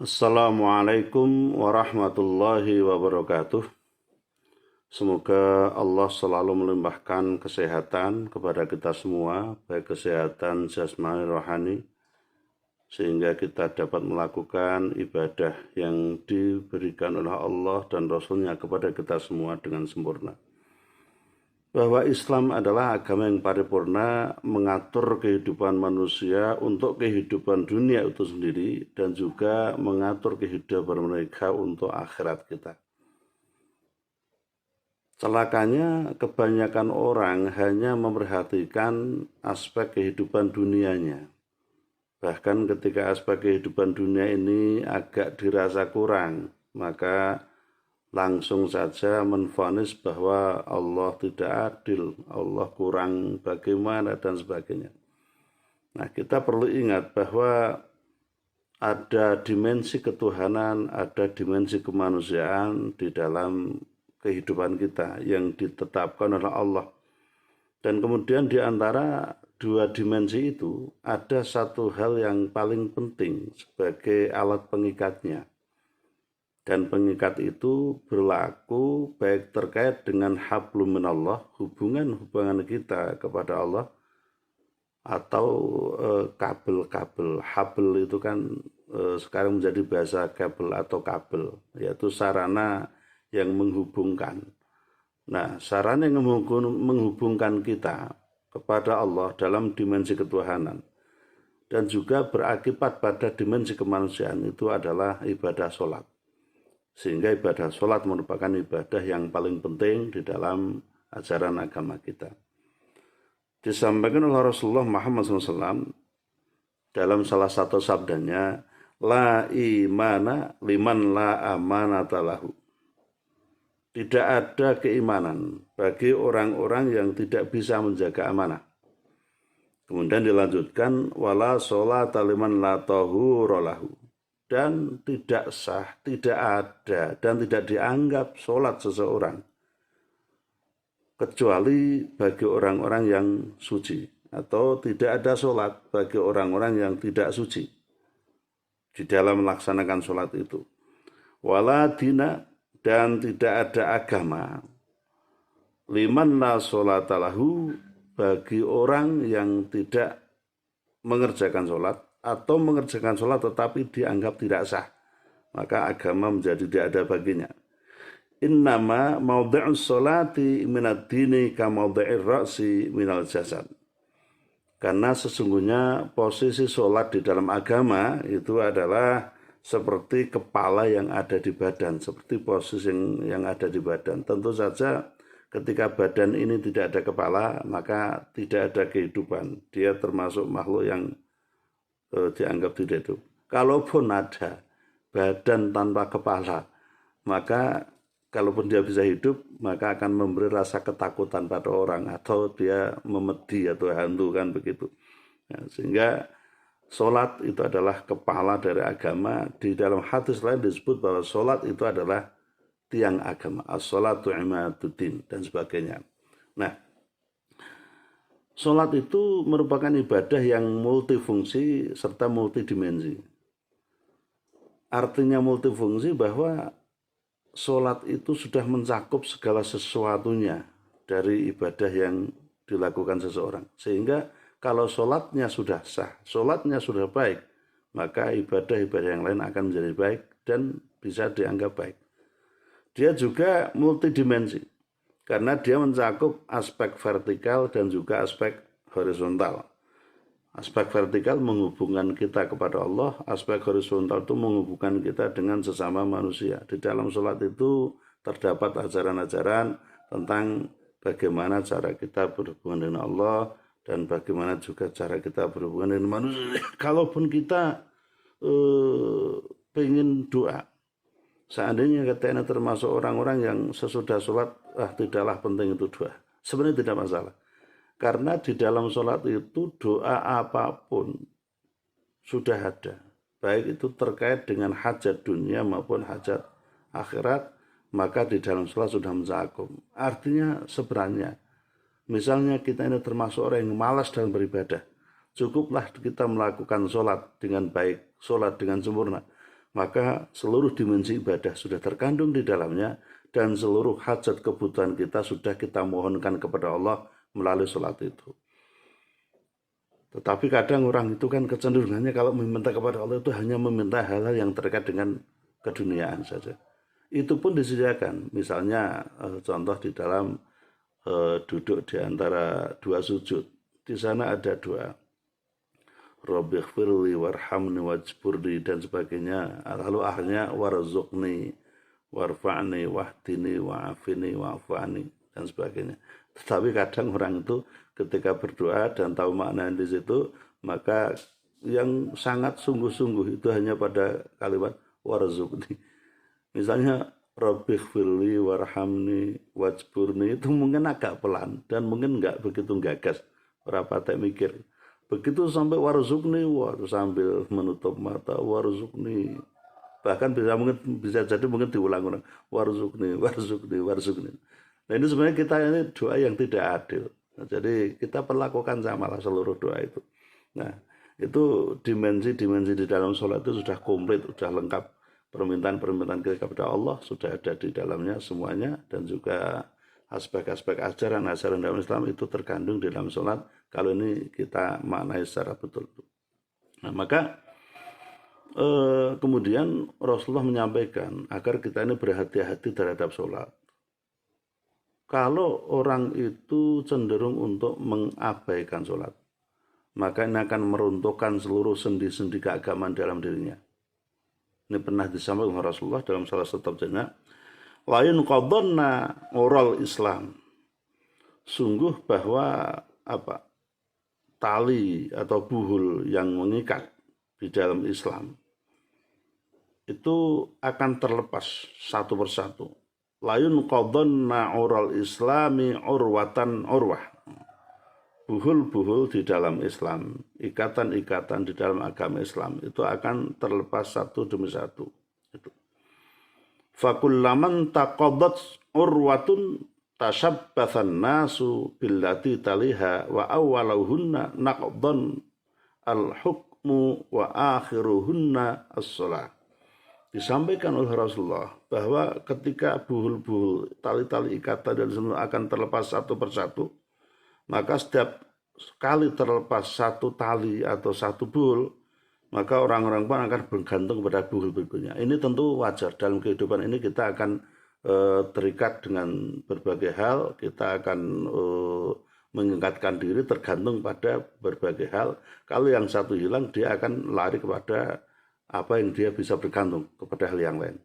Assalamualaikum warahmatullahi wabarakatuh. Semoga Allah selalu melimpahkan kesehatan kepada kita semua, baik kesehatan jasmani rohani, sehingga kita dapat melakukan ibadah yang diberikan oleh Allah dan Rasul-Nya kepada kita semua dengan sempurna. Bahwa Islam adalah agama yang paripurna mengatur kehidupan manusia untuk kehidupan dunia itu sendiri dan juga mengatur kehidupan mereka untuk akhirat kita. Celakanya kebanyakan orang hanya memperhatikan aspek kehidupan dunianya. Bahkan ketika aspek kehidupan dunia ini agak dirasa kurang, maka langsung saja menvonis bahwa Allah tidak adil, Allah kurang bagaimana dan sebagainya. Nah, kita perlu ingat bahwa ada dimensi ketuhanan, ada dimensi kemanusiaan di dalam kehidupan kita yang ditetapkan oleh Allah. Dan kemudian di antara dua dimensi itu ada satu hal yang paling penting sebagai alat pengikatnya. Dan pengikat itu berlaku baik terkait dengan hablum minallah, hubungan kita kepada Allah, atau kabel-kabel. Habel itu kan sekarang menjadi bahasa kabel atau kabel, yaitu sarana yang menghubungkan. Nah, sarana yang menghubungkan kita kepada Allah dalam dimensi ketuhanan dan juga berakibat pada dimensi kemanusiaan itu adalah ibadah sholat. Sehingga ibadah sholat merupakan ibadah yang paling penting di dalam ajaran agama kita. Disampaikan oleh Rasulullah Muhammad SAW dalam salah satu sabdanya, la imana liman la amanata lahu. Tidak ada keimanan bagi orang-orang yang tidak bisa menjaga amanah. Kemudian dilanjutkan, wala sholata liman la tahura lahu. Dan tidak sah, tidak ada, dan tidak dianggap sholat seseorang kecuali bagi orang-orang yang suci, atau tidak ada sholat bagi orang-orang yang tidak suci di dalam melaksanakan sholat itu. Wala dina, dan tidak ada agama liman la sholata lahu, bagi orang yang tidak mengerjakan sholat atau mengerjakan sholat tetapi dianggap tidak sah, maka agama menjadi tidak ada baginya. Innama maudhi'us sholati minad dini ka maudhi'ir ra'si minal jasad. Karena sesungguhnya posisi sholat di dalam agama itu adalah seperti kepala yang ada di badan, seperti posisi yang ada di badan. Tentu saja ketika badan ini tidak ada kepala, maka tidak ada kehidupan. Dia termasuk makhluk yang dianggap tidak hidup. Kalaupun ada badan tanpa kepala, maka kalaupun dia bisa hidup, maka akan memberi rasa ketakutan pada orang, atau dia memedi atau hantu, kan begitu. Ya, sehingga sholat itu adalah kepala dari agama. Di dalam hadis lain disebut bahwa sholat itu adalah tiang agama, as-sholatu imaduddin dan sebagainya. Nah, sholat itu merupakan ibadah yang multifungsi serta multidimensi. Artinya multifungsi bahwa sholat itu sudah mencakup segala sesuatunya dari ibadah yang dilakukan seseorang. Sehingga kalau sholatnya sudah sah, sholatnya sudah baik, maka ibadah-ibadah yang lain akan menjadi baik dan bisa dianggap baik. Dia juga multidimensi, karena dia mencakup aspek vertikal dan juga aspek horizontal. Aspek vertikal menghubungkan kita kepada Allah, aspek horizontal itu menghubungkan kita dengan sesama manusia. Di dalam sholat itu terdapat ajaran-ajaran tentang bagaimana cara kita berhubungan dengan Allah dan bagaimana juga cara kita berhubungan dengan manusia. Kalaupun kita ingin doa, seandainya kita termasuk orang-orang yang sesudah sholat, tidaklah penting itu doa. Sebenarnya tidak masalah. Karena di dalam sholat itu doa apapun sudah ada. Baik itu terkait dengan hajat dunia maupun hajat akhirat, maka di dalam sholat sudah mencakup. Artinya sebenarnya, misalnya kita ini termasuk orang yang malas dalam beribadah, cukuplah kita melakukan sholat dengan baik, sholat dengan sempurna. maka seluruh dimensi ibadah sudah terkandung di dalamnya, dan seluruh hajat kebutuhan kita sudah kita mohonkan kepada Allah melalui sholat itu. Tetapi kadang orang itu kan kecenderungannya kalau meminta kepada Allah itu hanya meminta hal-hal yang terkait dengan keduniaan saja. Itu pun disediakan. Misalnya contoh di dalam duduk di antara dua sujud. Di sana ada doa. Rabbighfirli warhamni wajburni dan sebagainya. Lalu akhirnya warzuqni warfa'ni wahdini wa'afini wa'afani dan sebagainya. Tetapi kadang orang itu ketika berdoa dan tahu makna di situ, maka yang sangat sungguh-sungguh itu hanya pada kalimat warzuqni. Misalnya Rabbighfirli warhamni wajburni itu mungkin agak pelan dan mungkin enggak begitu gagas, berapa tak mikir. Begitu sampai warzuqni, sambil menutup mata warzuqni, bahkan bisa jadi mungkin diulang-ulang warzuqni. Nah ini sebenarnya kita ini doa yang tidak adil. Nah, jadi kita perlakukan samalah seluruh doa itu. Nah itu dimensi-dimensi di dalam sholat itu sudah komplit, sudah lengkap. Permintaan-permintaan kita kepada Allah sudah ada di dalamnya semuanya, dan juga aspek-aspek ajaran dalam Islam itu terkandung di dalam sholat kalau ini kita maknai secara betul. Nah, maka kemudian Rasulullah menyampaikan agar kita ini berhati-hati terhadap sholat. Kalau orang itu cenderung untuk mengabaikan sholat, maka ini akan meruntuhkan seluruh sendi-sendi keagamaan dalam dirinya. Ini pernah disampaikan oleh Rasulullah dalam salah satu tafsirnya, lain qadonna oral Islam. Sungguh bahwa tali atau buhul yang mengikat di dalam Islam itu akan terlepas satu persatu. Lain qadonna oral Islami urwatan urwah. Buhul-buhul di dalam Islam, ikatan-ikatan di dalam agama Islam itu akan terlepas satu demi satu. Fakullaman taqaddat urwatun tashabbathan nasu billati taliha wa awwaluhunna naqdan al-hukmu wa akhiruhunna as-shalah. Disampaikan oleh Rasulullah bahwa ketika buhul-buhul, tali-tali ikatan dan semua akan terlepas satu persatu, maka setiap kali terlepas satu tali atau satu buhul, maka orang-orang pun akan bergantung pada buhul berikutnya. Ini tentu wajar. Dalam kehidupan ini kita akan terikat dengan berbagai hal, kita akan mengikatkan diri tergantung pada berbagai hal. Kalau yang satu hilang, dia akan lari kepada apa yang dia bisa bergantung kepada hal yang lain.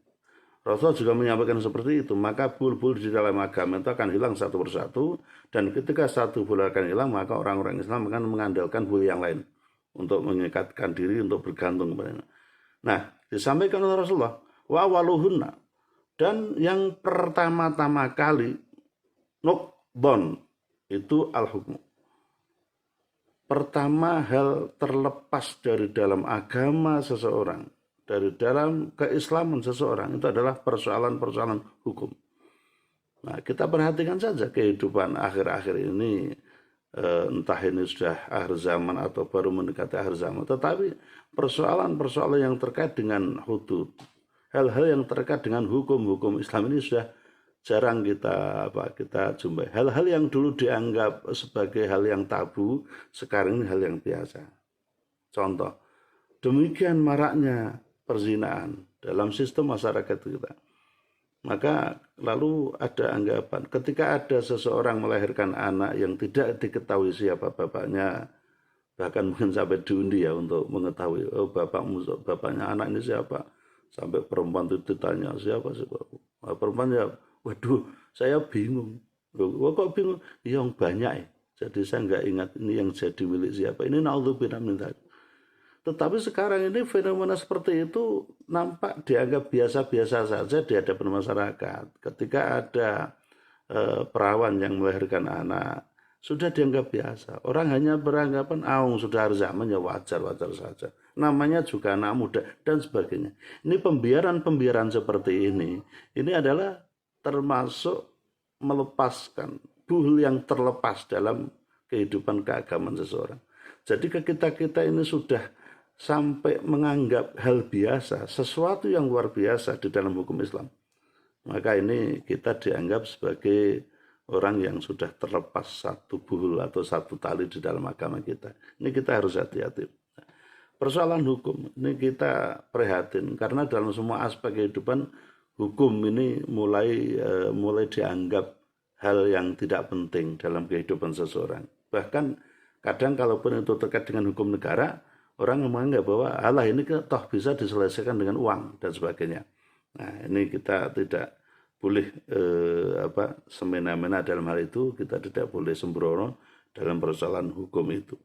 Rasulullah juga menyampaikan seperti itu, maka buhul-buhul di dalam agama itu akan hilang satu persatu, dan ketika satu buhul akan hilang, maka orang-orang Islam akan mengandalkan buhul yang lain untuk mengikatkan diri, untuk bergantung kepadanya. Nah, disampaikan oleh Rasulullah, wa waluhunna, dan yang pertama-tama kali nukdon itu al-hukmu. Pertama hal terlepas dari dalam agama seseorang, dari dalam keislaman seseorang, itu adalah persoalan-persoalan hukum. Nah, kita perhatikan saja kehidupan akhir-akhir ini, entah ini sudah akhir zaman atau baru mendekati akhir zaman, tetapi persoalan-persoalan yang terkait dengan hudud, hal-hal yang terkait dengan hukum-hukum Islam ini sudah jarang kita jumpai. Hal-hal yang dulu dianggap sebagai hal yang tabu, sekarang ini hal yang biasa. Contoh, demikian maraknya perzinaan dalam sistem masyarakat kita. Maka lalu ada anggapan, ketika ada seseorang melahirkan anak yang tidak diketahui siapa bapaknya, bahkan mungkin sampai diundi ya untuk mengetahui, oh bapaknya anak ini siapa. Sampai perempuan itu ditanya, siapa sih bapak? Perempuan ya, waduh saya bingung. Kok bingung? Yang banyak ya. Jadi saya nggak ingat ini yang jadi milik siapa. Ini naudzubillah min dzalik. Tetapi sekarang ini fenomena seperti itu nampak dianggap biasa-biasa saja di hadapan masyarakat. Ketika ada perawan yang melahirkan anak, sudah dianggap biasa. Orang hanya beranggapan, sudah hari zaman ya wajar-wajar saja. Namanya juga anak muda dan sebagainya. Ini pembiaran seperti ini adalah termasuk melepaskan buhul yang terlepas dalam kehidupan keagamaan seseorang. Jadi kita ini sudah sampai menganggap hal biasa, sesuatu yang luar biasa di dalam hukum Islam, maka ini kita dianggap sebagai orang yang sudah terlepas satu buhul atau satu tali di dalam agama kita. Ini kita harus hati-hati. Persoalan hukum ini kita prihatin karena dalam semua aspek kehidupan hukum ini mulai dianggap hal yang tidak penting dalam kehidupan seseorang. Bahkan kadang kalaupun itu terkait dengan hukum negara, orang menganggap bahwa Allah ini toh bisa diselesaikan dengan uang dan sebagainya. Nah, ini kita tidak boleh semena-mena dalam hal itu, kita tidak boleh sembrono dalam persoalan hukum itu.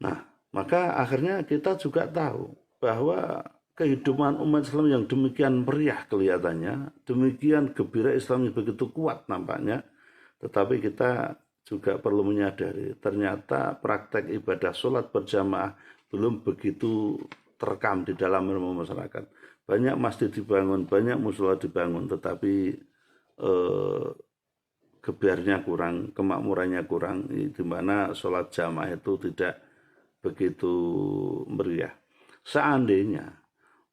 Nah, maka akhirnya kita juga tahu bahwa kehidupan umat Islam yang demikian meriah kelihatannya, demikian gembira Islam yang begitu kuat nampaknya, tetapi kita juga perlu menyadari ternyata praktek ibadah sholat berjamaah belum begitu terekam di dalam ilmu masyarakat. Banyak masjid dibangun, banyak mushola dibangun, tetapi gebarnya kurang, kemakmurannya kurang, di mana sholat jamaah itu tidak begitu meriah. Seandainya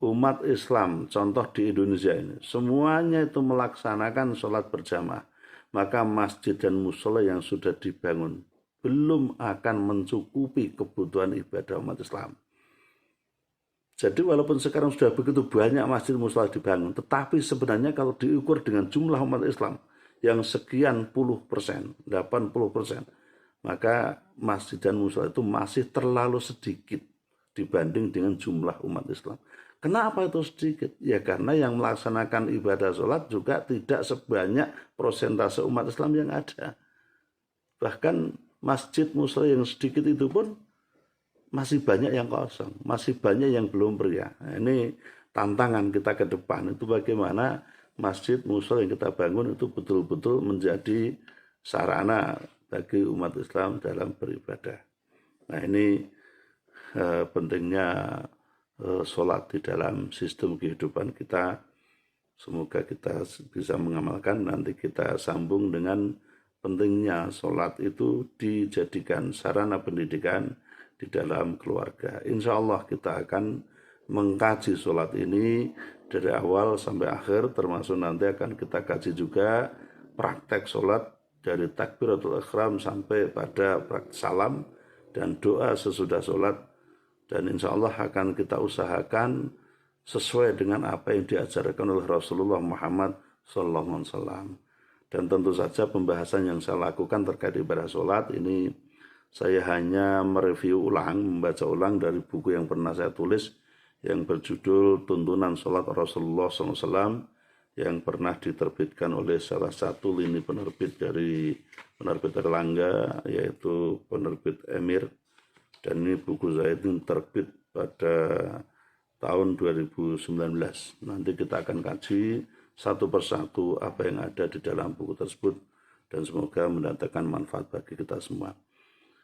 umat Islam, contoh di Indonesia ini, semuanya itu melaksanakan sholat berjamaah, maka masjid dan musola yang sudah dibangun belum akan mencukupi kebutuhan ibadah umat Islam. Jadi walaupun sekarang sudah begitu banyak masjid musola dibangun, tetapi sebenarnya kalau diukur dengan jumlah umat Islam yang sekian puluh persen, 80%, maka masjid dan musola itu masih terlalu sedikit dibanding dengan jumlah umat Islam. Kenapa itu sedikit? Ya karena yang melaksanakan ibadah sholat juga tidak sebanyak persentase umat Islam yang ada. Bahkan masjid musola yang sedikit itu pun masih banyak yang kosong, masih banyak yang belum meriah. Nah, ini tantangan kita ke depan, itu bagaimana masjid musola yang kita bangun itu betul-betul menjadi sarana bagi umat Islam dalam beribadah. Nah, ini pentingnya sholat di dalam sistem kehidupan kita. Semoga kita bisa mengamalkan. Nanti kita sambung dengan pentingnya sholat itu dijadikan sarana pendidikan di dalam keluarga. Insya Allah kita akan mengkaji sholat ini dari awal sampai akhir, termasuk nanti akan kita kaji juga praktek sholat dari takbiratul ihram sampai pada praktek salam dan doa sesudah sholat. Dan insya Allah akan kita usahakan sesuai dengan apa yang diajarkan oleh Rasulullah Muhammad SAW. Dan tentu saja pembahasan yang saya lakukan terkait ibadah sholat ini saya hanya mereview ulang, membaca ulang dari buku yang pernah saya tulis yang berjudul Tuntunan Sholat Rasulullah SAW yang pernah diterbitkan oleh salah satu lini penerbit dari penerbit Erlangga, yaitu penerbit Emir. Dan ini buku saya ini terbit pada tahun 2019. Nanti kita akan kaji satu persatu apa yang ada di dalam buku tersebut dan semoga mendatangkan manfaat bagi kita semua.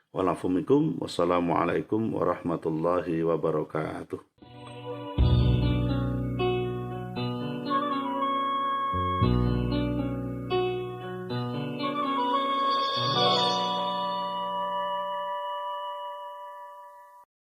Wassalamualaikum warahmatullahi wabarakatuh.